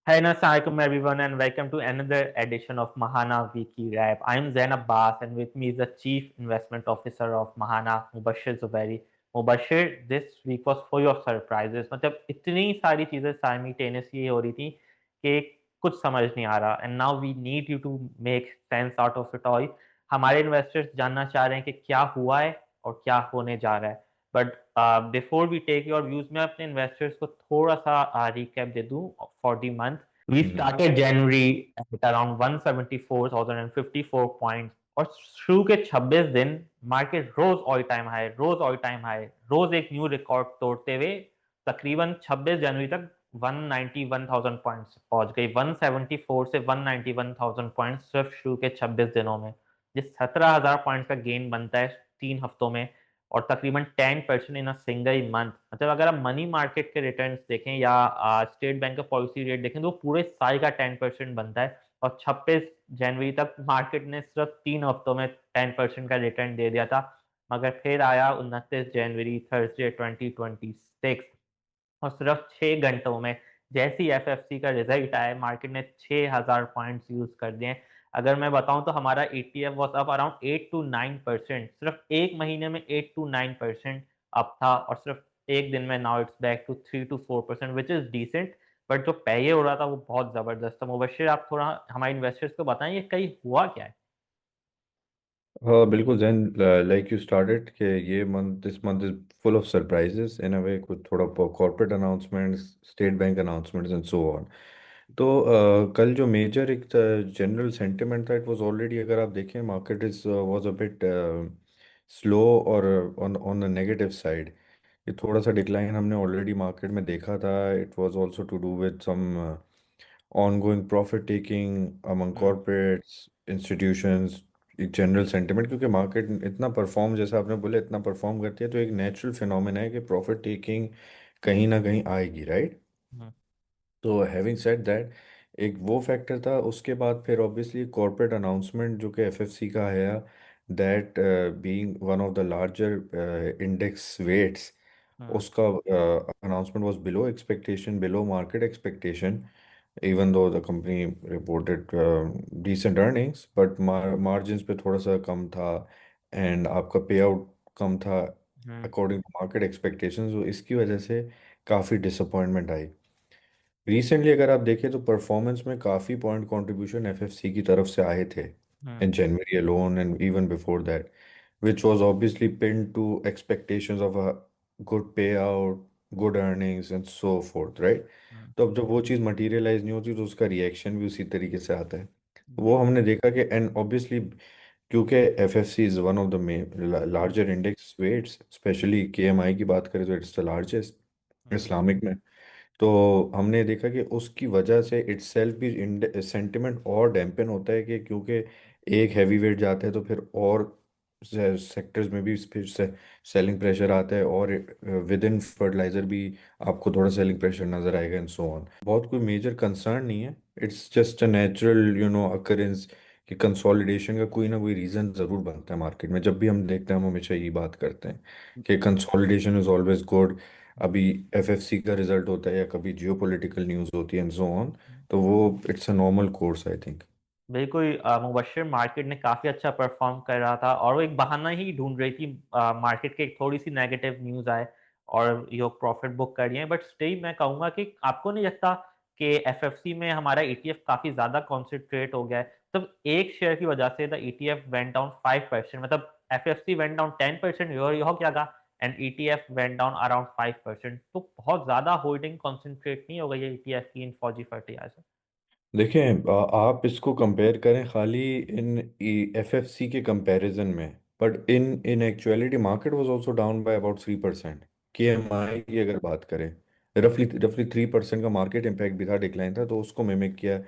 Assalamualaikum everyone and welcome to another edition of Mahana Weekly Wrap. I'm Zain Abbas and with me is the Chief Investment Officer of Mahana, Mubashir Zubairi. Mubashir, this week was full of surprises. मतलब इतनी सारी चीजें simultaneously हो रही थी कि कुछ समझ नहीं आ रहा and now we need you to make sense out of it all. हमारे इन्वेस्टर्स जानना चाह रहे हैं कि क्या हुआ है और क्या होने जा रहा है. But before we take your views मैं अपने इन्वेस्टर्स को थोड़ा सा रिकैप दे दूं for the month. We started January at around 174,054 points और शुरू के 26 दिन मार्केट रोज ऑल टाइम हाई रोज एक न्यू रिकॉर्ड तोड़ते हुए तकरीबन 26 जनवरी तक 191,000 पॉइंट्स पहुंच गई. 174 से 191,000 पॉइंट्स सिर्फ शुरू के 26 दिनों में, जिस 17,000 पॉइंट्स का गेन बनता है 3 हफ्तों में और तकरीबन 10% इन अ सिंगल मंथ. मतलब अगर आप मनी मार्केट के रिटर्न्स देखें या स्टेट बैंक का पॉलिसी रेट देखें तो पूरे साल का 10% बनता है और 26 जनवरी तक मार्केट ने सिर्फ 3 हफ्तों में 10% का रिटर्न दे दिया था. मगर फिर आया 29 जनवरी थर्सडे 2026 और सिर्फ 6 घंटों में जैसी एफएफसी का रिजल्ट आया मार्केट ने 6,000 पॉइंट्स यूज कर दिए. अगर मैं बताऊं तो हमारा ETF was up around 8 to 9%, सिर्फ एक महीने में 8 to 9% अप था और सिर्फ एक दिन में now it's back to 3 to 4% which is decent. But जो पहले हो रहा था वो बहुत जबरदस्त था. मुबशिर, आप थोड़ा हमारे इन्वेस्टर्स को बताएं ये कहीं हुआ क्या है. हाँ बिल्कुल जैन, लाइक यू स्टार्टेड कि ये month this month is full of surprises in a way. कुछ थोड़ा corporate announcements, State Bank announcements and so on. तो कल जो मेजर एक जनरल सेंटिमेंट था, इट वाज ऑलरेडी, अगर आप देखें, market is was a bit slow और on on the negative side. ये थोड़ा सा डिक्लाइन हमने ऑलरेडी मार्केट में देखा था. It was also to do with some ongoing profit taking among hmm. corporates, institutions, एक जनरल सेंटिमेंट, क्योंकि मार्केट इतना परफॉर्म, जैसा आपने बोला, इतना परफॉर्म करती है, तो एक नेचुरल फिनोमेना है कि प्रॉफिट टेकिंग कहीं ना कहीं आएगी, राइट. हम्म. तो हैविंग सेड दैट, एक वो फैक्टर था. उसके बाद फिर ऑब्वियसली कॉर्पोरेट अनाउंसमेंट जो कि एफएफसी का है, that being one of the larger index weights, hmm. उसका announcement was below expectation, below market expectation. even though the company reported decent earnings, but margins पे थोड़ा सा कम था and आपका payout कम था हम्म. according to market expectations. तो इसकी वजह से काफ़ी disappointment आई. रिसेंटली अगर आप देखें तो परफॉर्मेंस में काफ़ी पॉइंट कंट्रीब्यूशन एफएफसी की तरफ से आए थे hmm. In January alone and even before that, which was obviously pinned to expectations of a good payout, good earnings and so forth, right? हम्म. तो अब जब वो चीज़ मटेरियलाइज नहीं होती तो उसका रिएक्शन भी उसी तरीके से आता है. वो बिल्कुल. हमने देखा कि, एंड ऑब्वियसली क्योंकि FFC is one of the larger index weights, specially KMI की बात करें तो it's the largest hmm. Islamic में. तो हमने देखा कि उसकी वजह से इटसेल्फ भी सेंटिमेंट और डैम्पन होता है, कि क्योंकि एक हैवी वेट जाता है तो फिर और सेक्टर्स में भी फिर से सेलिंग प्रेशर आता है, और विद इन फर्टिलाइजर भी आपको थोड़ा सेलिंग प्रेशर नजर आएगा एंड सो ऑन. बहुत कोई मेजर कंसर्न नहीं है. It's just a natural occurrence कि कंसोलिडेशन का कोई ना कोई रीज़न ज़रूर बनता है मार्केट में. जब भी हम देखते हैं हम हमेशा यही बात करते हैं कि कंसोलिडेशन इज़ ऑलवेज गुड. अभी एफएफसी का रिजल्ट होता है या कभी जियोपॉलिटिकल न्यूज़ होती है एंड सो ऑन, तो वो it's a normal course I think. बिल्कुल. मुबशर, मार्केट ने काफी अच्छा परफॉर्म कर रहा था और वो एक बहाना ही ढूंढ रही थी मार्केट के एक थोड़ी सी नेगेटिव न्यूज आए और ये प्रॉफिट बुक कर लिए. बट स्टिल मैं कहूंगा कि आपको नहीं लगता कि एफएफसी में हमारा ईटीएफ काफी ज्यादा कॉन्सेंट्रेट हो गया है. तब एक शेयर की वजह से द ईटीएफ वेंट डाउन 5%. मतलब एफएफसी वेंट डाउन 10%, यह क्या कहा, and ETF went down around 5%. तो बहुत ज्यादा होल्डिंग कॉन्सेंट्रेट नहीं हो गई है ईटीएफ की इन फौजी फर्टिलाइजर. देखें, आप इसको कंपेयर करें खाली इन एफएफसी के कंपैरिजन में, but in in actuality market was also down by about 3%. केएमआई की अगर बात करें, रफली रफली 3% का मार्केट इम्पैक्ट भी था, डिक्लाइन था, तो उसको मिमिक किया.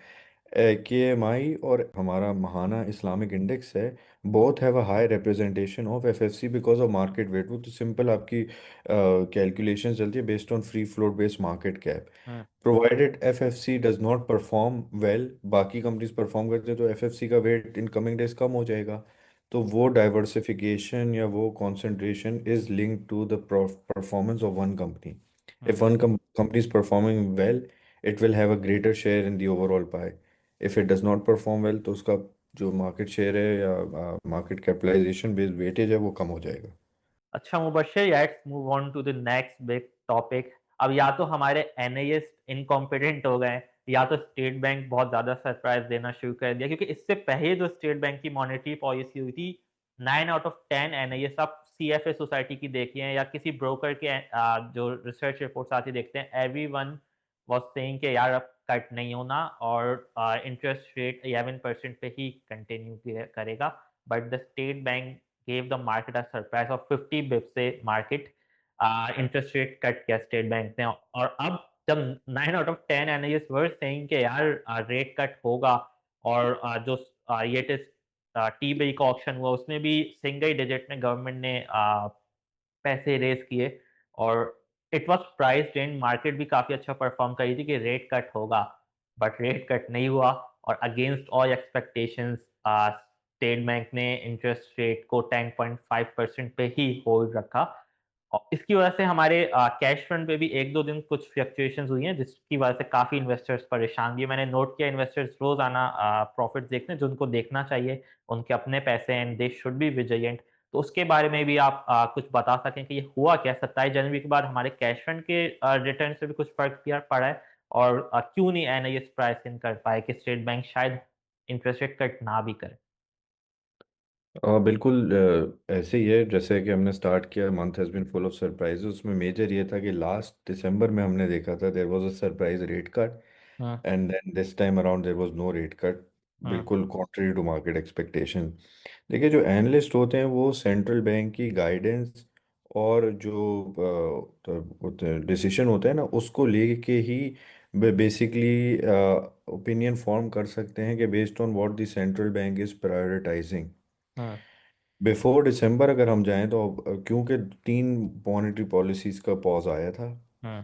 केएमआई और हमारा महाना इस्लामिक इंडेक्स है, both have a high representation of FFC because of market weight. वो तो सिंपल आपकी कैलकुलेशन चलती है based on free float based market cap. Hmm. Provided FFC does not perform well, बाकी कंपनीज परफॉर्म करते हैं, तो एफएफसी का वेट इन कमिंग डेज कम हो जाएगा. तो वो डाइवर्सिफिकेशन या वो concentration is linked to the performance of one company. Hmm. If one company is performing well it will have a greater share in the overall pi. If it does not perform well तो उसका जो market share है या market capitalisation based weightage है वो कम हो जाएगा। अच्छा Mubashar, let's move on to the next big topic. अब या तो हमारे एनआईएस इनकॉम्पिटेंट हो गए, या तो स्टेट बैंक बहुत ज्यादा सरप्राइज देना शुरू कर दिया, क्योंकि इससे पहले जो स्टेट बैंक की मॉनेटरी पॉलिसी हुई थी, 9 आउट ऑफ 10 एनआईएस, आप सीएफए सोसाइटी की देखिए या किसी ब्रोकर के जो रिसर्च रिपोर्ट्स आती देखते हैं, एवरीवन वाज सेइंग कि यार अब कट नहीं होना और इंटरेस्ट रेट 11% पे ही कंटिन्यू करेगा। But the state bank gave the market a surprise of 50 Bips से मार्केट इंटरेस्ट रेट कट किया स्टेट बैंक ने। और अब जब 9 out of 10 analyst were saying कि यार रेट कट होगा, और जो ये टी बिल का ऑप्शन हुआ उसमें भी सिंगल डिजिट में गवर्नमेंट ने पैसे रेज किए, और it was priced in, market भी काफी अच्छा परफॉर्म करी थी कि रेट कट होगा, बट रेट कट नहीं हुआ। और against all expectations state Bank ने इंटरेस्ट रेट को 10.5% पे ही होल्ड रखा। और इसकी वजह से हमारे कैश फंड पे भी एक दो दिन कुछ फ्लक्चुएशंस हुई हैं, जिसकी वजह से काफी इन्वेस्टर्स परेशान भी। मैंने नोट किया इन्वेस्टर्स रोज आना प्रॉफिट देखते हैं, जो उनको देखना चाहिए, उनके अपने पैसे हैं, दे शुड बी विजिलेंट। तो उसके बारे में भी आप कुछ बता सकें कि ये हुआ क्या 27 जनवरी के बाद हमारे कैश फंड के रिटर्न से भी कुछ फर्क पड़ा है, और क्यों नहीं एनआईएस प्राइस इन कर पाए कि स्टेट बैंक शायद इंटरेस्ट रेट कट ना भी करे। बिल्कुल ऐसे ही है जैसे कि हमने स्टार्ट किया, month has been full of surprises. उसमें मेजर ये था कि लास्ट दिसंबर में हमने देखा था there was a surprise rate cut, hmm. And then this time around there was no rate cut, hmm. बिल्कुल कॉन्ट्री टू मार्केट एक्सपेक्टेशन। देखिए, जो एनालिस्ट होते हैं वो सेंट्रल बैंक की गाइडेंस और जो डिसीजन होता है ना उसको लेके ही बेसिकली ओपिनियन फॉर्म कर सकते हैं कि based on what the central bank is prioritising. Hmm. Before दिसंबर अगर हम जाएं तो क्योंकि तीन मॉनेटरी पॉलिसीज का पॉज आया था, हम्म।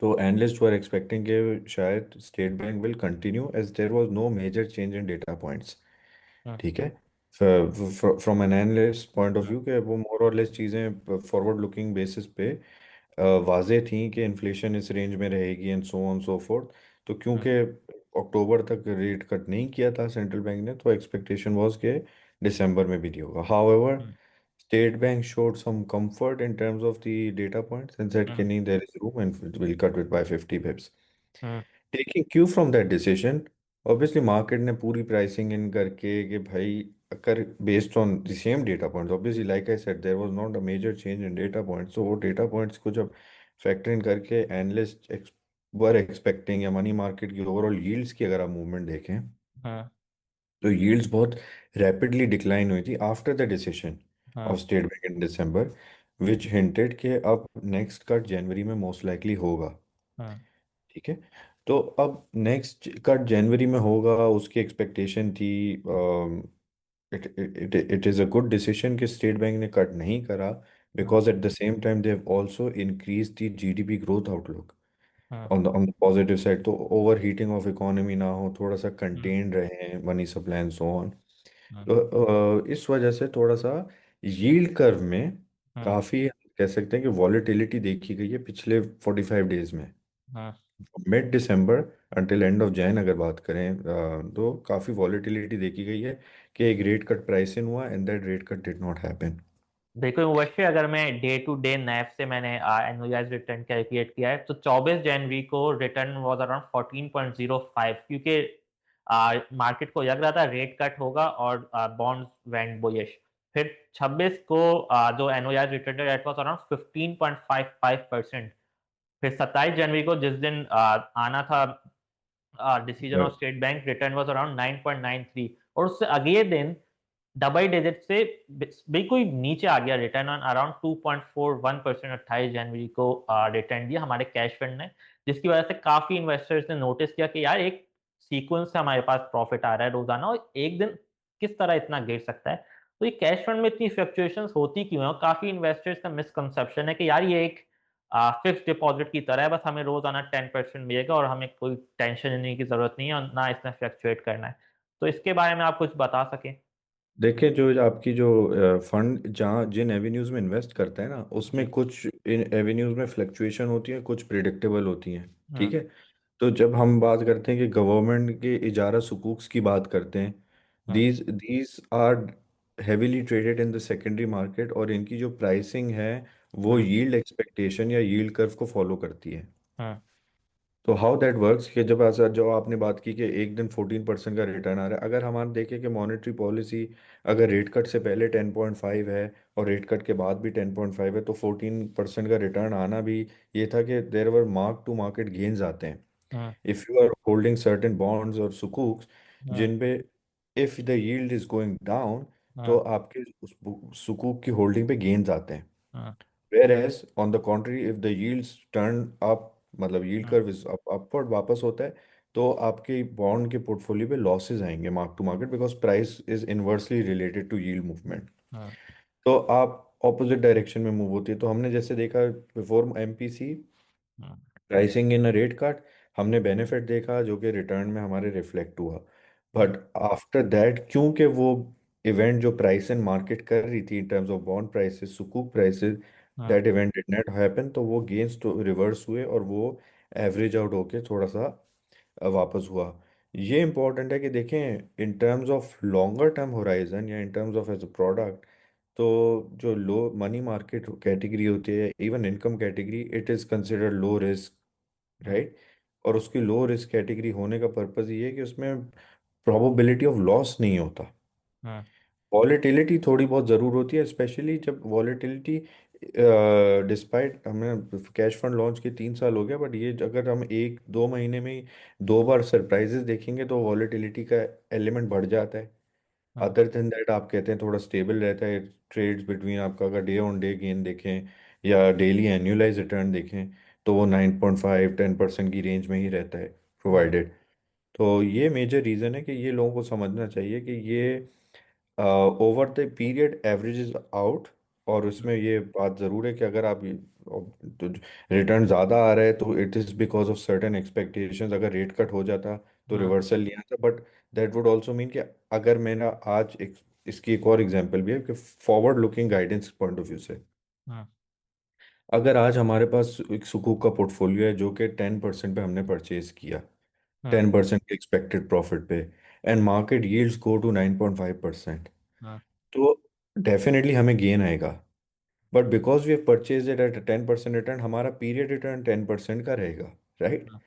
तो एनालिस्ट वर एक्सपेक्टिंग कि शायद State Bank will continue as there was no major change in data points. Hmm. ठीक है, from an analyst point of hmm. View कि वो मोर और लेस चीज़ें फॉरवर्ड लुकिंग बेसिस पे वाज़ेह थी कि इन्फ्लेशन इस रेंज में रहेगी and so on so fourth. तो हम्म। क्योंकि अक्टूबर तक रेट कट नहीं किया था सेंट्रल बैंक ने, तो एक्सपेक्टेशन वाज कि दिसंबर में भी नहीं होगा। However, hmm. State Bank showed some comfort in terms of the data points and said कि हम्म। नहीं, there is room and it will cut it by 50 pips. हम्म। Taking cue from that decision, obviously market ने पूरी pricing in करके कि भाई अगर based on the same data points, obviously like I said there was not a major change in data points, तो वो data points को जब फैक्टर इन करके एनालिस्ट वर एक्सपेक्टिंग, या मनी मार्केट की ओवरऑल यील्ड्स की अगर आप मूवमेंट देखें हम्म। तो यील्ड्स बहुत रैपिडली डिक्लाइन हुई थी after the decision hmm. Of state bank in December, which hinted कि अब नेक्स्ट कट जनवरी में मोस्ट लाइकली होगा। हम्म। ठीक है, तो अब नेक्स्ट कट जनवरी में होगा उसकी एक्सपेक्टेशन थी। It it it is a good decision कि स्टेट बैंक ने कट नहीं करा, hmm. Because at the same time they have also increase the GDP growth outlook hmm. On the positive side, तो over heating of economy ना हो, थोड़ा सा hmm. Contained रहे money supply and so on. Hmm. तो इस वजह से थोड़ा सा यील्ड कर्व में हम्म। काफ़ी कह सकते हैं कि वॉलेटिलिटी देखी गई है पिछले 45 डेज में। Hmm. Mid December until end of Jan अगर बात करें तो काफ़ी वॉलेटिलिटी देखी गई है कि एक रेट कट प्राइस इन हुआ and that rate cut did not happen. देखो मुबशर, अगर मैं डे टू डे नैप से मैंने एनुअलाइज रिटर्न कैलकुलेट किया है, तो 24 जनवरी को रिटर्न वाज अराउंड 14.05, क्योंकि मार्केट को लग रहा था रेट कट होगा और बॉन्ड्स वेंट बुलिश। फिर 26 को जो annualise return rate was around 15.55%। फिर 27 जनवरी को जिस दिन आना था decision of state bank, return was around 9.93, और उससे अगले दिन डबल डिजिट से बिल्कुल नीचे आ गया रिटर्न ऑन अराउंड 2.41%। 28 जनवरी को रिटर्न दिया हमारे कैश फंड ने, जिसकी वजह से काफी इन्वेस्टर्स ने नोटिस किया कि यार एक सीक्वेंस से हमारे पास प्रॉफिट आ रहा है रोजाना, और एक दिन किस तरह इतना गिर सकता है। तो ये कैश फंड में इतनी फ्लक्चुएशंस होती क्यों है? और काफी इन्वेस्टर्स का मिसकंसेप्शन है कि यार ये एक फिक्स डिपॉजिट की तरह है, बस हमें रोजाना 10% मिलेगा और हमें कोई टेंशन लेने की जरूरत नहीं है और ना इसमें फ्लक्चुएट करना है। तो इसके बारे में आप कुछ बता सकें। देखिए, जो आपकी जो फंड जहाँ जिन एवेन्यूज़ में इन्वेस्ट करता है ना, उसमें जी। कुछ इन एवेन्यूज़ में फ्लक्चुएशन होती है, कुछ प्रिडिक्टेबल होती हैं। ठीक हम्म। है, तो जब हम बात करते हैं कि गवर्नमेंट के इजारा सुकूक्स की बात करते हैं, hmm. These these are heavily traded in the secondary market, और इनकी जो प्राइसिंग है वो हम्म। यील्ड एक्सपेक्टेशन या यील्ड कर्व को फॉलो करती है। हम्म। तो हाउ दैट वर्क्स कि जब ऐसा जो आपने बात की कि एक दिन 14% का रिटर्न आ रहा है, अगर हमारे देखें कि मॉनेटरी पॉलिसी अगर रेट कट से पहले 10.5 है और रेट कट के बाद भी 10.5 है, तो 14% का रिटर्न आना भी ये था कि there were mark to market gains आते हैं hmm. If you are holding certain bonds और सुकूक्स, हम्म। जिन पे if the yield is going down तो हम्म। आपके उस सुकूक की होल्डिंग पे गेन्स आते हैं। हम्म। Whereas on the contrary, if the yields turn up, मतलब yield hmm. curve is upward वापस होता है, तो आपके बॉन्ड के पोर्टफोलियो पे लॉसेस आएंगे mark to market, because price is inversely related to yield movement. Hmm. तो आप ऑपोजिट डायरेक्शन में मूव होती है। तो हमने जैसे देखा बिफोर एमपीसी हम्म। प्राइसिंग इन रेट कट, हमने बेनिफिट देखा जो कि रिटर्न में हमारे रिफ्लेक्ट हुआ। हम्म। बट आफ्टर दैट क्योंकि वो इवेंट जो प्राइस इन मार्केट कर रही थी in terms of bond prices सुकूक prices, hmm. That event did not happen, तो वो गेन्स तो रिवर्स हुए और वो एवरेज आउट होके थोड़ा सा वापस हुआ। ये इंपॉर्टेंट है कि देखें in terms of longer term horizon या in terms of as a product, तो जो लो मनी मार्केट कैटेगरी होती है, even income category, it is considered low risk, hmm. Right. और उसकी लो रिस्क कैटेगरी होने का पर्पज़ ये है कि उसमें प्रोबेबिलिटी ऑफ लॉस नहीं होता। हम्म। वॉलेटिलिटी थोड़ी बहुत ज़रूर होती है, स्पेशली जब वॉलेटिलिटी, डिस्पाइट हमें कैश फंड लॉन्च के 3 साल हो गया, बट ये अगर हम 1-2 महीने में ही 2 बार सरप्राइजेस देखेंगे तो वॉलेटिलिटी का एलिमेंट बढ़ जाता है। हम्म। अदर देन दैट आप कहते हैं थोड़ा स्टेबल रहता है ट्रेड्स बिटवीन, आपका अगर डे ऑन डे गेन देखें या डेली एनुअलाइज रिटर्न देखें, तो वो 9.5-10% की रेंज में ही रहता है हम्म। प्रोवाइडेड। तो ये मेजर रीज़न है कि ये लोगों को समझना चाहिए कि ये over the period averages out. और उसमें ये बात ज़रूर है कि अगर आप तो रिटर्न ज़्यादा आ रहा है तो it is because of certain expectations, अगर रेट कट हो जाता तो हम्म। रिवर्सल नहीं आता। But that would also mean कि अगर मैंने आज इसकी एक और एग्जांपल भी है कि forward looking guidance point of view से, हम्म। अगर आज हमारे पास एक सुकूक का पोर्टफोलियो है जो कि 10% पे हमने परचेज किया, हम्म। 10% के एक्सपेक्टेड प्रॉफिट पे, and market yields go to 9.5%, hmm. तो डेफिनेटली हमें गेन आएगा। But because we have purchase it at 10% return, हमारा पीरियड रिटर्न 10% का रहेगा, राइट। हम्म।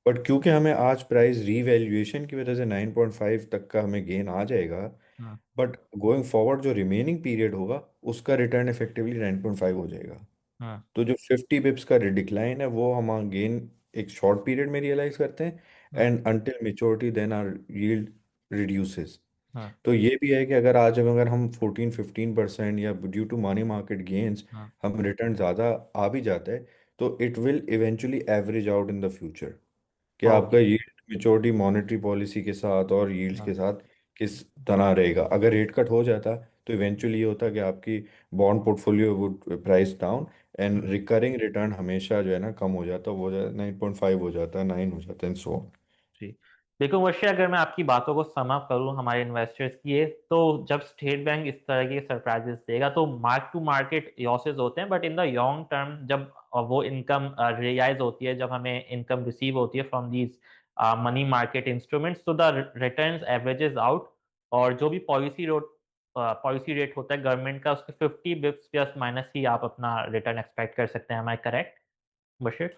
बट क्योंकि हमें आज प्राइस रीवैल्यूएशन की वजह से 9.5 तक का हमें गेन आ जाएगा, हम्म। बट गोइंग फॉरवर्ड जो रिमेनिंग पीरियड होगा उसका रिटर्न इफेक्टिवली 9.5 हो जाएगा। हम्म। तो जो 50 बिप्स का डिक्लाइन है वो हम गेन एक शॉर्ट पीरियड में रियलाइज करते हैं, hmm. And until maturity then are yield reduces. Hmm. तो ये भी है कि अगर हम 14-15% या due to money market gains hmm. हम रिटर्न ज़्यादा आ भी जाता है, तो it will eventually average out in the future, कि आपका okay. Yield maturity monetary policy के साथ और यील्ड्स हम्म। के साथ किस तरह रहेगा। अगर रेट कट हो जाता तो इवेंचुअली ये होता कि आपकी bond portfolio would price down, and hmm. Recurring return हमेशा जो है ना कम हो जाता, वो 9.5 हो जाता, 9 हो जाता, एंड सो। जी। देखो वर्षा, अगर मैं आपकी बातों को सम अप करूं हमारे इन्वेस्टर्स की है, तो जब स्टेट बैंक इस तरह के सरप्राइजेस देगा तो मार्क टू मार्केट लॉसेस होते हैं, but in the long term जब वो इनकम रियलाइज होती है, जब हमें इनकम रिसीव होती है from these money market instruments, तो द रिटर्न्स एवरेजेस आउट। और जो भी पॉलिसी रेट होता है गवर्नमेंट का, उसके 50 बिप्स प्लस माइनस ही आप अपना रिटर्न एक्सपेक्ट कर सकते हैं। Am I correct Bashir?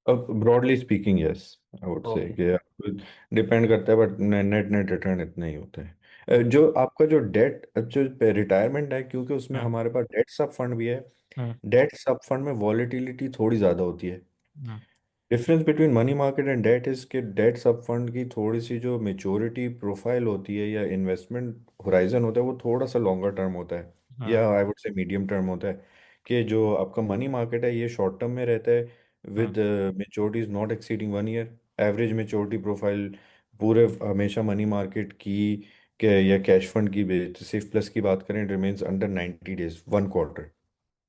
अब broadly speaking yes, I would say okay. कि डिपेंड करता है, बट नेट नेट रिटर्न इतना ही होता है। जो आपका जो डेट जो रिटायरमेंट है, क्योंकि उसमें हम्म। हमारे पास डेट सब फंड भी है, हम्म। डेट सब फंड में वॉलेटिलिटी थोड़ी ज़्यादा होती है। Hmm. Difference between money market and debt is के डेट सब फंड की थोड़ी सी जो मेच्योरिटी प्रोफाइल होती है या इन्वेस्टमेंट होराइजन होता है वो थोड़ा सा लॉन्गर टर्म होता है, हम्म। या आई वुड से मीडियम टर्म होता है। कि जो आपका मनी मार्केट है ये शॉर्ट टर्म में रहता है, hmm. With maturity is not exceeding 1 year. Average maturity profile पूरे हमेशा मनी मार्केट की के या कैश फंड की सिर्फ प्लस की बात करें, रिमेन्स अंडर 90 डेज, 1 क्वार्टर।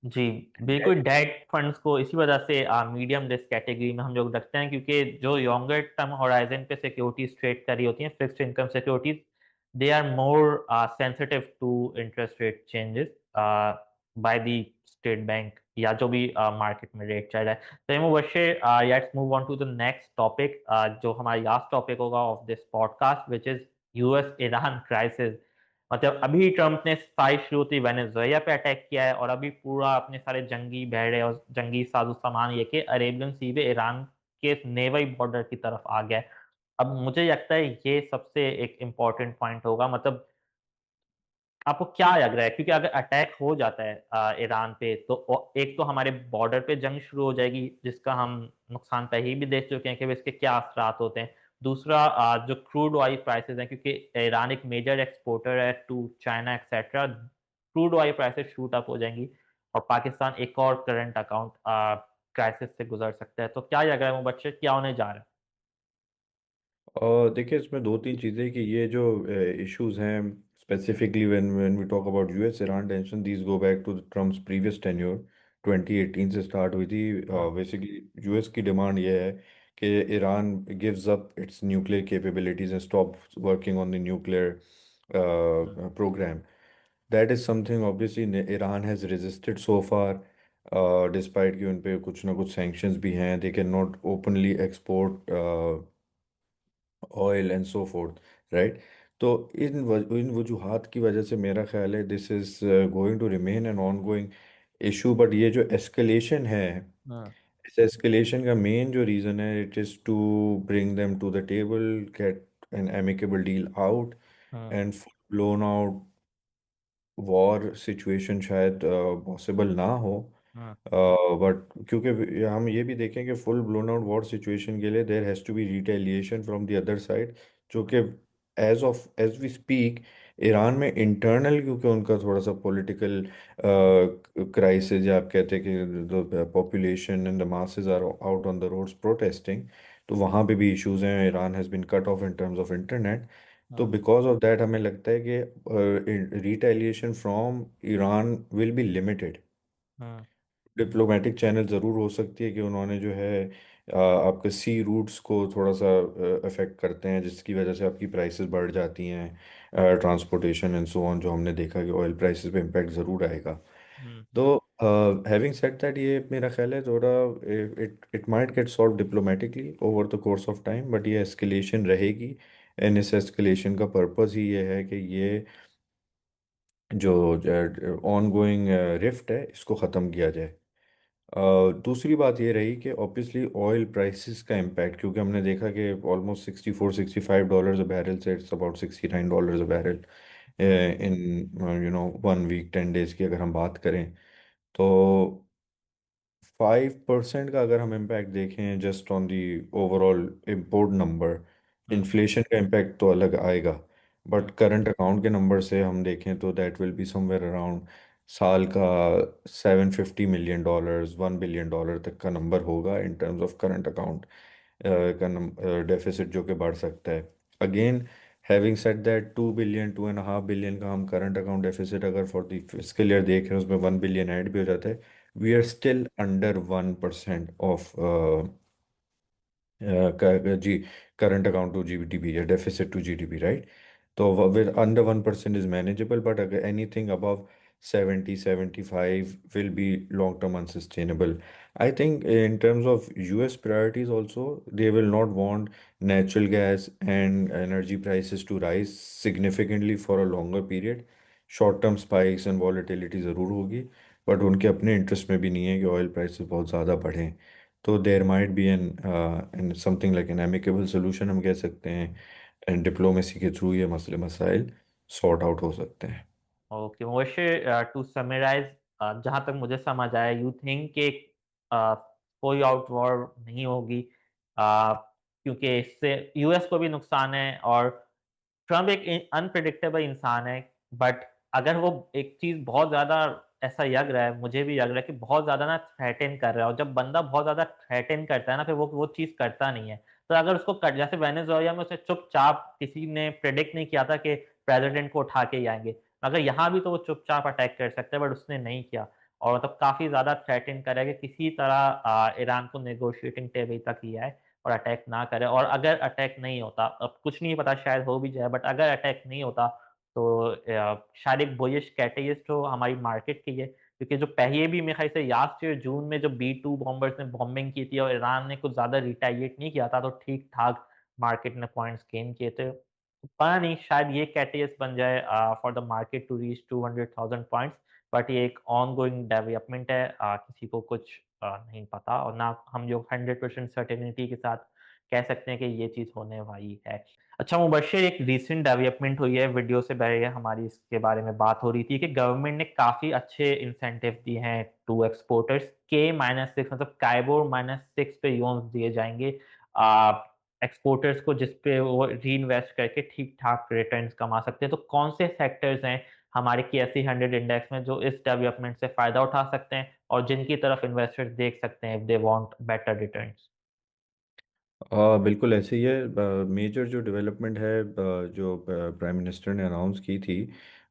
जी बिल्कुल। डेट फंड्स को इसी वजह से मीडियम रिस्क कैटेगरी में हम लोग रखते हैं, क्योंकि जो लॉन्गर टर्म होराइजन पे सिक्योरिटीज ट्रेड करी होती हैं, fixed income securities, they are more sensitive to interest rate changes by the state bank. या जो भी मार्केट में रेट चल रहा है। तो Mubashir, let's move on to the next topic, जो हमारा लास्ट टॉपिक होगा of this podcast, which is US Iran crisis. मतलब अभी ट्रम्प ने साइज शुरू थी वेनेजुएला पे अटैक किया है, और अभी पूरा अपने सारे जंगी बहरे और जंगी साजो सामान लेके अरेबियन सी पे ईरान के नेवी बॉर्डर की तरफ आ गया है। अब मुझे लगता है ये सबसे एक इम्पोर्टेंट पॉइंट होगा। मतलब आपको क्या लग रहा है? क्योंकि अगर अटैक हो जाता है ईरान पे, तो एक तो हमारे बॉर्डर पे जंग शुरू हो जाएगी, जिसका हम नुकसान पहले ही भी देख चुके हैं कि इसके क्या असरात होते हैं। दूसरा, जो क्रूड ऑयल प्राइसेस हैं, क्योंकि ईरान एक मेजर एक्सपोर्टर है to China etcetera, crude oil prices shoot up हो जाएंगी, और पाकिस्तान एक और करंट अकाउंट क्राइसिस से गुजर सकता है। तो क्या लग रहा है मुबश्शिर, क्या होने जा रहा है? और देखिए इसमें दो तीन चीज़ें कि ये जो इश्यूज हैं, specifically when we talk about US Iran tension, these go back to Trump's previous tenure. 2018 से स्टार्ट हुई थी। हाँ। बेसिकली यूएस की डिमांड ये है कि Iran gives up its nuclear capabilities and stop working on the nuclear hmm. Programme. That is something obviously Iran has resisted so far, despite कि उन पे कुछ ना कुछ सैंक्शंस भी हैं। They cannot openly export oil and so forth, right. तो इन वजूहात की वजह से मेरा ख्याल है this is going to remain an ongoing issue. But ये जो एस्केलेशन है, हाँ। इस एस्केलेशन का मेन जो रीज़न है, it is to bring them to the table, get an amicable deal out, हाँ। And full blown out war situation शायद पॉसिबल ना हो। हाँ। बट क्योंकि हम ये भी देखें कि full blown out war situation के लिए there has to be retaliation from the other side, जो कि एज वी स्पीक ईरान में इंटरनल, क्योंकि उनका थोड़ा सा पॉलिटिकल क्राइसिस, या आप कहते हैं कि the population and the masses are out on the roads protesting, तो वहाँ पे भी इश्यूज हैं। Iran has been cut off in terms of internet. तो हाँ। बिकॉज ऑफ दैट हमें लगता है कि retaliation from Iran will be limited. हाँ। डिप्लोमेटिक चैनल ज़रूर हो सकती है कि उन्होंने जो है आपके सी रूट्स को थोड़ा सा अफेक्ट करते हैं, जिसकी वजह से आपकी प्राइसेस बढ़ जाती हैं, ट्रांसपोर्टेशन एंड सो ऑन, जो हमने देखा कि ऑयल प्राइसेस पे इम्पैक्ट ज़रूर आएगा। हम्म। तो हैविंग सेड दैट, ये मेरा ख्याल है थोड़ा it it might get solve diplomatically over the course of time, but ये एस्केलेशन रहेगी। एंड इस एस्केलेशन का पर्पस ही ये है कि ये जो ऑन गोइंग रिफ्ट है इसको ख़त्म किया जाए। दूसरी बात ये रही कि ऑब्वियसली ऑयल प्राइसेस का इम्पैक्ट, क्योंकि हमने देखा कि ऑलमोस्ट $64-65 अ बैरल से it's about $69 a barrel hmm. In 1 week 10 days की अगर हम बात करें, तो 5% का अगर हम इम्पैक्ट देखें just on the overall import number, hmm. Inflation का इम्पैक्ट तो अलग आएगा। But hmm. करंट अकाउंट के नंबर से हम देखें तो that will be somewhere around साल का $750 million, $1 बिलियन तक का नंबर होगा इन टर्म्स ऑफ करंट अकाउंट का डेफिसिट, जो कि बढ़ सकता है। Again, having said that, 2 billion, $2.5 billion का हम करंट अकाउंट डेफिसिट अगर फॉर द फिस्कल ईयर देख रहे हैं, उसमें 1 बिलियन ऐड भी हो जाता है, we are still under 1% of G current account to GDP या डेफिसिट टू जीडीपी, राइट। तो with under 1% is manageable, but अगर anything above 70-75 will be long term unsustainable. I think in terms of US priorities also, they will not want natural gas and energy prices to rise significantly for a longer period. Short term spikes and volatility ज़रूर होगी, but उनके अपने interest में भी नहीं है कि oil prices बहुत ज़्यादा बढ़ें। तो there might be an something like an amicable solution हम कह सकते हैं, एंड डिप्लोमेसी के थ्रू ये मसले मसाइल सॉर्ट आउट हो सकते हैं। ओके मुबशिर, टू समराइज, जहाँ तक मुझे समझ आया, यू थिंक कि uh, कोई आउट वॉर नहीं होगी, क्योंकि इससे यूएस को भी नुकसान है, और ट्रम्प एक अनप्रिडिक्टेबल इंसान है। बट अगर वो एक चीज बहुत ज्यादा, ऐसा लग रहा है, मुझे भी लग रहा है कि बहुत ज्यादा ना थ्रेटन कर रहा है, और जब बंदा बहुत ज्यादा थ्रेटन करता है ना, फिर वो चीज करता नहीं है। तो अगर उसको कर, जैसे वेनेजुएला में उसे चुपचाप किसी ने प्रेडिक्ट नहीं किया था कि प्रेसिडेंट को उठा के ही आएंगे, अगर यहाँ भी तो वो चुपचाप अटैक कर सकते हैं, बट उसने नहीं किया। और मतलब काफी ज्यादा थ्रेटन करे कि किसी तरह ईरान को नेगोशिएटिंग टेबल तक लिया है और अटैक ना करे। और अगर अटैक नहीं होता, अब कुछ नहीं पता, शायद हो भी जाए, बट अगर अटैक नहीं होता तो शायद एक बुलिश कैटेलिस्ट हो हमारी मार्केट के लिए, क्योंकि जो पहले भी मेरे ख्याल से लास्ट ईयर जून में जो B-2 बॉम्बर्स ने बॉम्बिंग की थी और ईरान ने कुछ ज्यादा रिटेलिएट नहीं किया था, तो ठीक ठाक मार्केट ने पॉइंट्स गेन किए थे। पता नहीं, शायद ये कैटेलिस्ट बन जाए for the market to reach 200,000 points. But ये एक ऑन गोइंग डेवलपमेंट है, किसी को कुछ नहीं पता, और ना हम जो 100% सर्टेनिटी के साथ कह सकते हैं कि ये चीज़ होने वाली है। अच्छा मुबशर, एक रीसेंट डेवलपमेंट हुई है, वीडियो से पहले हमारी इसके बारे में बात हो रही थी कि गवर्नमेंट ने काफ़ी अच्छे इंसेंटिव दिए हैं टू एक्सपोर्टर्स K-6, मतलब काइबोर -6 पे लोन्स दिए जाएंगे एक्सपोर्टर्स को, जिस पे वो री इन्वेस्ट करके ठीक ठाक रिटर्न्स कमा सकते हैं। तो कौन से सेक्टर्स हैं हमारे KSE 100 इंडेक्स में जो इस डेवलपमेंट से फायदा उठा सकते हैं और जिनकी तरफ इन्वेस्टर्स देख सकते हैं if they want better returns? बिल्कुल ऐसे ही है। मेजर जो डेवलपमेंट है जो प्राइम मिनिस्टर ने अनाउंस की थी,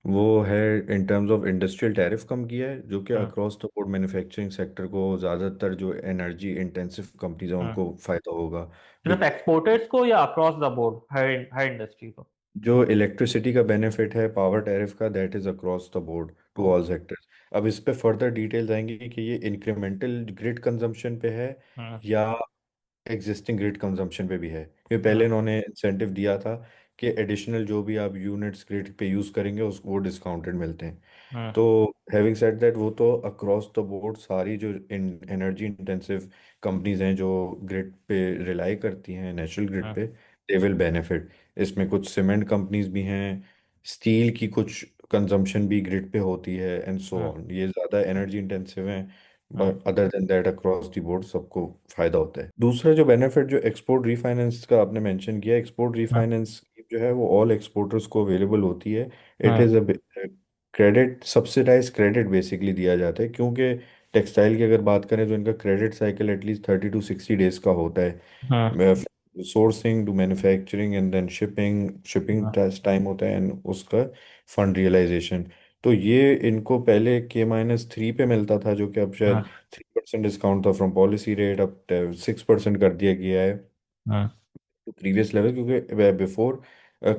वो है in terms of industrial tariff कम किया है, जो कि hmm. Across the board manufacturing sector को, ज़्यादातर जो एनर्जी इंटेंसिव कंपनीज हैं हम्म। उनको फ़ायदा होगा। सिर्फ एक्सपोर्टर्स को या अक्रॉस द बोर्ड हर हर इंडस्ट्री को? जो इलेक्ट्रिसिटी का बेनिफिट है पावर टैरिफ का, that is across the board to all okay. Sectors. अब इस पे फर्दर डिटेल्स आएंगी कि ये इंक्रीमेंटल ग्रिड कंजम्पशन पे है हम्म। या एग्जिस्टिंग ग्रिड कंजम्पशन पे भी है। ये हम्म। पहले इन्होंने इंसेंटिव दिया था कि एडिशनल जो भी आप यूनिट्स ग्रिड पे यूज़ करेंगे उस वो डिस्काउंटेड मिलते हैं। हम्म। तो हैविंग सेड दैट, वो तो अक्रॉस द बोर्ड सारी जो एनर्जी इंटेंसिव कंपनीज हैं जो ग्रिड पे रिलाई करती हैं, नेचुरल ग्रिड हम्म। पे, दे विल बेनिफिट। इसमें कुछ सीमेंट कंपनीज भी हैं, स्टील की कुछ कंजम्पशन भी ग्रिड पे होती है, एंड सो हम्म। ऑन। ये ज़्यादा एनर्जी इंटेंसिव हैं, hmm. But other than that across the board सबको फ़ायदा होता है। दूसरा जो बेनिफिट जो एक्सपोर्ट रीफाइनेंस का आपने मेंशन किया, एक्सपोर्ट हम्म। रीफाइनेंस जो है वो ऑल एक्सपोर्टर्स को अवेलेबल होती है। It hmm. Is a credit, subsidise credit basically दिया जाता है, क्योंकि टेक्सटाइल की अगर बात करें तो इनका credit cycle at least 30 to 60 days का होता हम्म। है। Sourcing to manufacturing and then shipping, shipping hmm. Time होता है, एंड उसका फंड रियलाइजेशन। तो ये इनको पहले K-3 पे मिलता था, जो कि अब शायद हम्म। 3% डिस्काउंट था फ्रॉम पॉलिसी रेट, अब 6% कर दिया गया है हम्म। टू प्रीवियस लेवल, क्योंकि before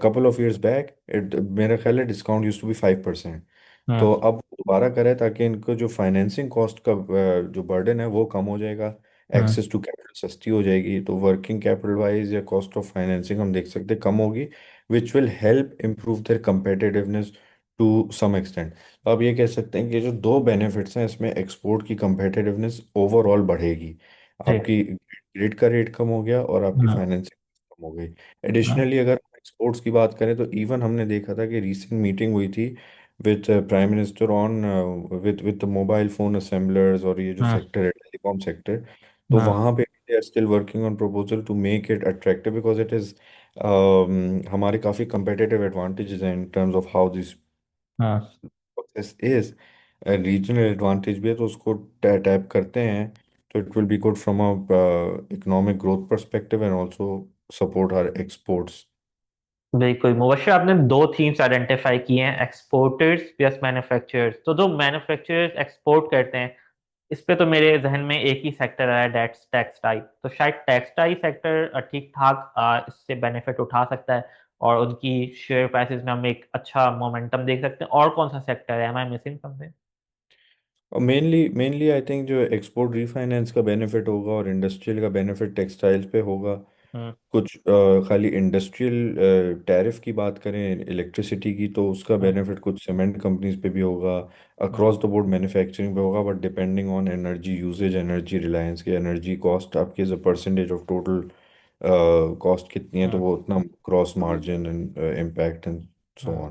couple of years back it, मेरा ख्याल है डिस्काउंट यूज टू बी 5%। हम्म। तो अब दोबारा करें ताकि इनको जो फाइनेंसिंग कॉस्ट का जो बर्डन है वो कम हो जाएगा, हम्म। एक्सेस टू कैपिटल सस्ती हो जाएगी, तो वर्किंग कैपिटल वाइज या कॉस्ट ऑफ फाइनेंसिंग हम देख सकते हैं कम होगी, which will help improve their competitiveness to some extent. तो आप ये कह सकते हैं कि जो दो बेनिफिट्स हैं इसमें, एक्सपोर्ट की competitiveness ओवरऑल बढ़ेगी, जी। आपकी ग्रिड का रेट कम हो गया और आपकी हम्म। फाइनेंसिंग कम हो गई। हम्म। एडिशनली अगर एक्सपोर्ट्स की बात करें तो इवन हमने देखा था कि रीसेंट मीटिंग हुई थी with prime minister on with the mobile phone assemblers, और ये जो हम्म। सेक्टर है टेलीकॉम सेक्टर, तो वहाँ पे they are still working on proposal to make it attractive, because it is हमारे काफ़ी competitive advantages हैं in terms of how this hmm. Process is. Regional advantage भी है, तो उसको टैप करते हैं, तो it will be good from a economic growth perspective and also support our exports. बिल्कुल मुबशर, आपने दो थीम्स आइडेंटिफाई किए हैं, एक्सपोर्टर्स प्लस मैन्युफैक्चरर्स। तो जो मैन्युफैक्चरर्स एक्सपोर्ट करते हैं, इस पे तो मेरे जहन में एक ही सेक्टर है, दैट्स टेक्सटाइल। तो शायद टेक्सटाइल सेक्टर ठीक ठाक इससे बेनिफिट उठा सकता है और उनकी शेयर प्राइसेस में हम एक अच्छा मोमेंटम देख सकते हैं। और कौन सा सेक्टर है, एम आई मिसिंग समथिंग? और मेनली मेनली आई थिंक जो एक्सपोर्ट रीफाइनेंस का बेनिफिट होगा और इंडस्ट्रियल का बेनिफिट टेक्सटाइल्स पे होगा। हम्म। कुछ खाली इंडस्ट्रियल टैरिफ की बात करें इलेक्ट्रिसिटी की, तो उसका हम्म। बेनिफिट कुछ सीमेंट कंपनीज पे भी होगा, hmm. Across the board manufacturing पे होगा, but depending on energy usage, energy reliance की एनर्जी कॉस्ट आपकी as a percentage of total cost कितनी है, तो हम्म। वो उतना cross margin and impact and so hmm.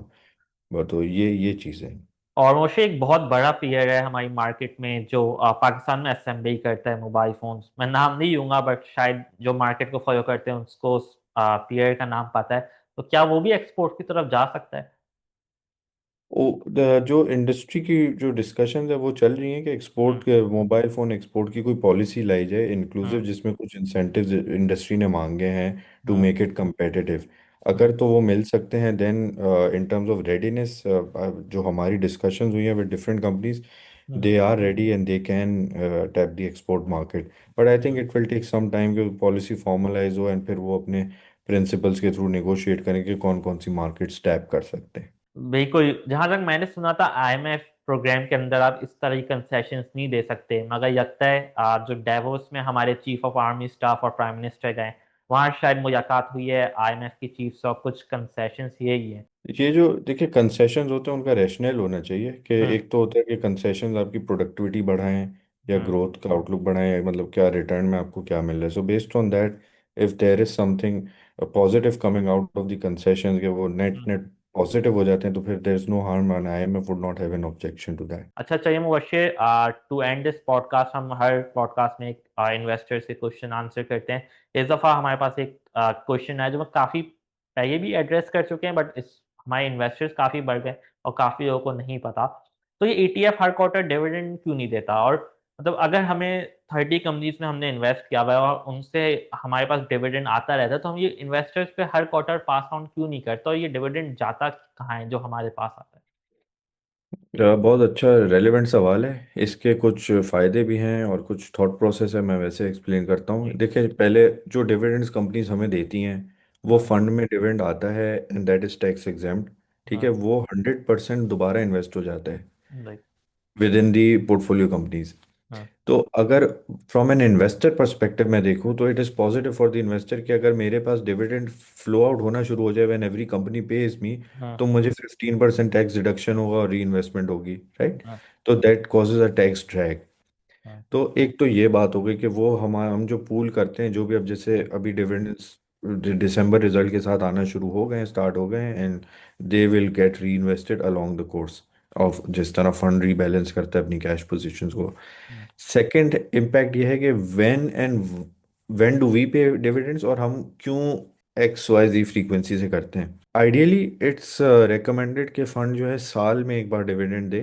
On. तो ये चीज़ें। और मोशे एक बहुत बड़ा प्लेयर है हमारी मार्केट में जो पाकिस्तान में असेंबली करता है मोबाइल फोन्स। मैं नाम नहीं लूंगा बट शायद जो मार्केट को फॉलो करते हैं उसको प्लेयर का नाम पता है। तो क्या वो भी एक्सपोर्ट की तरफ जा सकता है? जो इंडस्ट्री की जो डिस्कशंस है वो चल रही हैं कि हम्म। एक्सपोर्ट के, मोबाइल फ़ोन एक्सपोर्ट की कोई पॉलिसी लाई जाए इंक्लूसिव, हम्म। जिसमें कुछ इंसेंटिव्स इंडस्ट्री ने मांगे हैं to hmm. Make it competitive। Hmm. अगर तो वो मिल सकते हैं, then in terms of readiness, जो हमारी डिस्कशंस हुई हैं with different companies, hmm. They are ready and they can tap the export market. But I think hmm. It will take some time कि पॉलिसी फॉर्मलाइज हो and फिर वो अपने principles के थ्रू नेगोशिएट करें कि कौन कौन सी मार्केट्स टैप कर सकते हैं। बिल्कुल, जहां तक मैंने सुना था IMF प्रोग्राम के अंदर आप इस तरह की कंसेशंस नहीं दे सकते। मगर लगता है जो डेवोस में हमारे चीफ ऑफ आर्मी स्टाफ और प्राइम मिनिस्टर गए, वहाँ शायद मुलाकात हुई है आईएमएफ की चीफ से, और कुछ कंसेशंस यही है। ये जो देखिए कंसेशंस होते हैं उनका रैशनल होना चाहिए कि हम्म। एक तो होता है कि कंसेशंस आपकी प्रोडक्टिविटी बढ़ाएं या हम्म। ग्रोथ का आउटलुक बढ़ाएं, मतलब क्या रिटर्न में आपको क्या मिल रहा है। So based on that, if there is something positive coming out of the concessions के वो नेट हम्म। नेट पॉजिटिव हो जाते हैं, तो फिर there is no harm and IMF would not have an objection to that. अच्छा चलिए Mubashir, to end this podcast, हम हर पॉडकास्ट में एक इन्वेस्टर से क्वेश्चन आंसर करते हैं। इस दफ़ा हमारे पास एक क्वेश्चन है जो मैं काफ़ी पहले भी एड्रेस कर चुके हैं, बट इस हमारे इन्वेस्टर्स काफ़ी बढ़ गए और काफ़ी लोगों को नहीं पता। तो ये ETF हर क्वार्टर डिविडेंड क्यों नहीं देता? और मतलब अगर हमें 30 कंपनीज में हमने इन्वेस्ट किया हुआ है और उनसे हमारे पास डिविडेंड आता रहता है, तो हम ये इन्वेस्टर्स पे हर क्वार्टर पास ऑन क्यों नहीं करते, और ये डिविडेंड जाता कहाँ है जो हमारे पास आता है? बहुत अच्छा रेलेवेंट सवाल है। इसके कुछ फ़ायदे भी हैं और कुछ थॉट प्रोसेस है, मैं वैसे एक्सप्लेन करता हूँ। जी। देखिए, पहले जो डिविडेंड्स कंपनीज हमें देती हैं वो हाँ। फंड में डिविडेंड आता है and that is tax exempt. ठीक है, हाँ। वो 100% दोबारा इन्वेस्ट हो जाता है right. With in the portfolio companies. हाँ। तो अगर फ्रॉम एन इन्वेस्टर परस्पेक्टिव मैं देखूँ तो it is positive for the investor कि अगर मेरे पास डिविडेंड फ्लो आउट होना शुरू हो जाए व्हेन एवरी कंपनी पेज मी, हाँ। तो मुझे 15% टैक्स डिडक्शन होगा और री इन्वेस्टमेंट होगी, राइट। हाँ। तो that causes a tax drag. हाँ। तो एक तो ये बात हो गई कि वो हम जो पूल करते हैं जो भी, अब जैसे अभी डिविडेंड्स दिसंबर रिजल्ट के साथ आना शुरू हो गए हैं, स्टार्ट हो गए हैं, एंड दे विल गेट री invested along the course of जिस तरह फंड रीबैलेंस करता है अपनी कैश पोजीशंस को। हाँ। सेकंड इम्पैक्ट ये है कि व्हेन डू वी पे डिविडेंड्स, और हम क्यों XYZ फ्रीक्वेंसी से करते हैं। आइडियली इट्स रिकमेंडेड कि फंड जो है साल में एक बार डिविडेंड दे।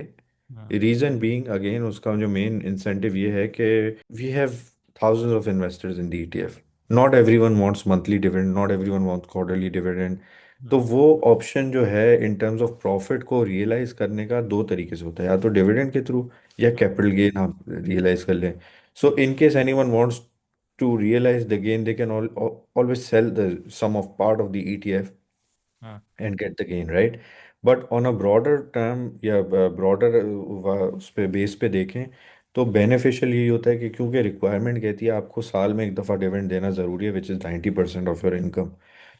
हाँ। रीजन बीइंग अगेन उसका जो मेन इंसेंटिव ये है कि we have thousands of investors in the ETF. Not everyone wants monthly dividend, not everyone wants quarterly dividend. तो हाँ। वो ऑप्शन जो है इन टर्म्स ऑफ प्रॉफिट को रियलाइज करने का दो तरीके से होता है, या तो डिविडेंड के थ्रू या हाँ। कैपिटल गेन आप रियलाइज कर लें। So in case anyone wants to realize the gain, they can always sell the sum of part of the ETF हाँ। and get the gain, right? But on a broader term या broader उस पे base पे देखें तो beneficial यही होता है कि क्योंकि रिक्वायरमेंट कहती है आपको साल में एक दफ़ा डिविडेंड देना ज़रूरी है, which is 90% of your income.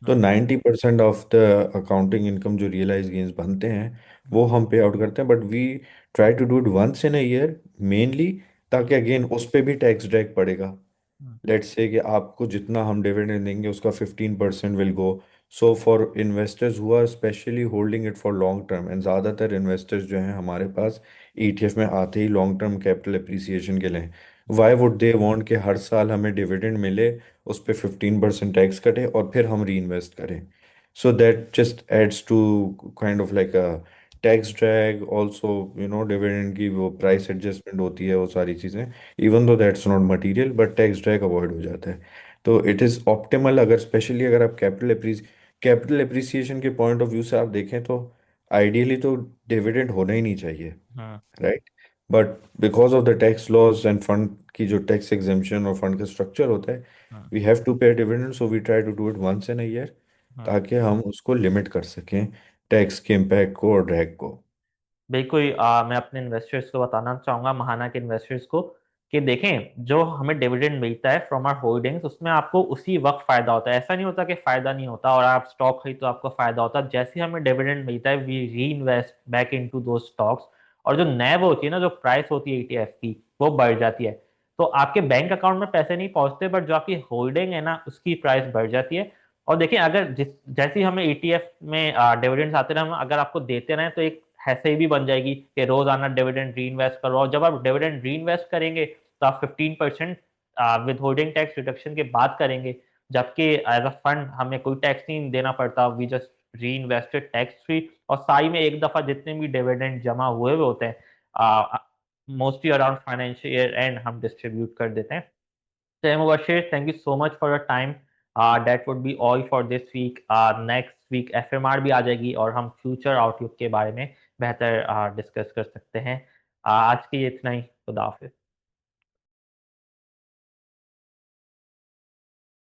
तो हाँ। 90% ऑफ द अकाउंटिंग इनकम जो रियलाइज गेन्स बनते हैं वो हम पे आउट करते हैं, but we try to do it once in a year mainly, हाँ। ताकि अगेन उस पे भी टैक्स ड्रैग पड़ेगा। हाँ। लेट्स से कि आपको जितना हम डिविडेंड देंगे उसका 15% will go. So for investors who are specially holding it for long term, and ज़्यादातर इन्वेस्टर्स जो हैं हमारे पास ETF में आते ही लॉन्ग टर्म कैपिटल एप्रिसिएशन के लिए, वाई वुड दे वांट कि हर साल हमें डिविडेंड मिले, उस पर 15% टैक्स कटे और फिर हम री इन्वेस्ट करें। So that just adds to kind of like a tax drag also, dividend की वो हाँ। प्राइस एडजस्टमेंट होती है, वो सारी चीज़ें, even though that's not material, but tax drag avoid हो जाता है। तो इट इज़ ऑप्टिमल, अगर स्पेशली अगर आप कैपिटल एप्रिसिएशन के पॉइंट ऑफ व्यू से आप देखें तो आइडियली तो डिविडेंड होना ही नहीं चाहिए, हाँ। Right. But because of the tax laws and fund की जो टैक्स एग्जेम्पशन और फंड का स्ट्रक्चर होता है, हाँ। We have to pay dividend, so we try to do it once in a year, हाँ। ताकि हम उसको लिमिट कर सकें टैक्स के इम्पैक्ट को और ड्रैग को। बिल्कुल, मैं अपने इन्वेस्टर्स को बताना चाहूँगा, महाना के इन्वेस्टर्स को, कि देखें जो हमें डिविडेंड मिलता है फ्रॉम आवर होल्डिंग्स, उसमें आपको उसी वक्त फ़ायदा होता है। ऐसा नहीं होता कि फ़ायदा नहीं होता और आप स्टॉक खरीदो तो आपको फ़ायदा होता है। जैसे ही हमें डिविडेंड मिलता है, वी री invest back into those stocks, और जो नैव होती है ना, जो प्राइस होती है ETF की, वो बढ़ जाती है। तो आपके बैंक अकाउंट में पैसे नहीं पहुँचते, बट जो आपकी होल्डिंग है ना, उसकी प्राइस बढ़ जाती है। और देखिए, अगर जैसे ही हमें ETF में डिविडेंड्स आते रहें, हम अगर आपको देते रहें, तो एक ऐसे भी बन जाएगी कि रोजाना डिविडेंड री इन्वेस्ट करो, और जब आप डिविडेंड री इन्वेस्ट करेंगे तो आप 15% विद होल्डिंग टैक्स रिडक्शन के बाद करेंगे, जबकि एज अ फंड हमें कोई टैक्स नहीं देना पड़ता, वी जस्ट री इन्वेस्टेड टैक्स फ्री। और साई में एक दफा जितने भी डिविडेंड जमा हुए हुए होते हैं, mostly around financial year and हम डिस्ट्रीब्यूट कर देते हैं। So, Mubashir, thank you so much for your time. That would be all for this week. Next week FMR भी आ जाएगी और हम फ्यूचर आउटलुक के बारे में बेहतर डिस्कस कर सकते हैं। आज के लिए इतना ही। खुदा हाफिज।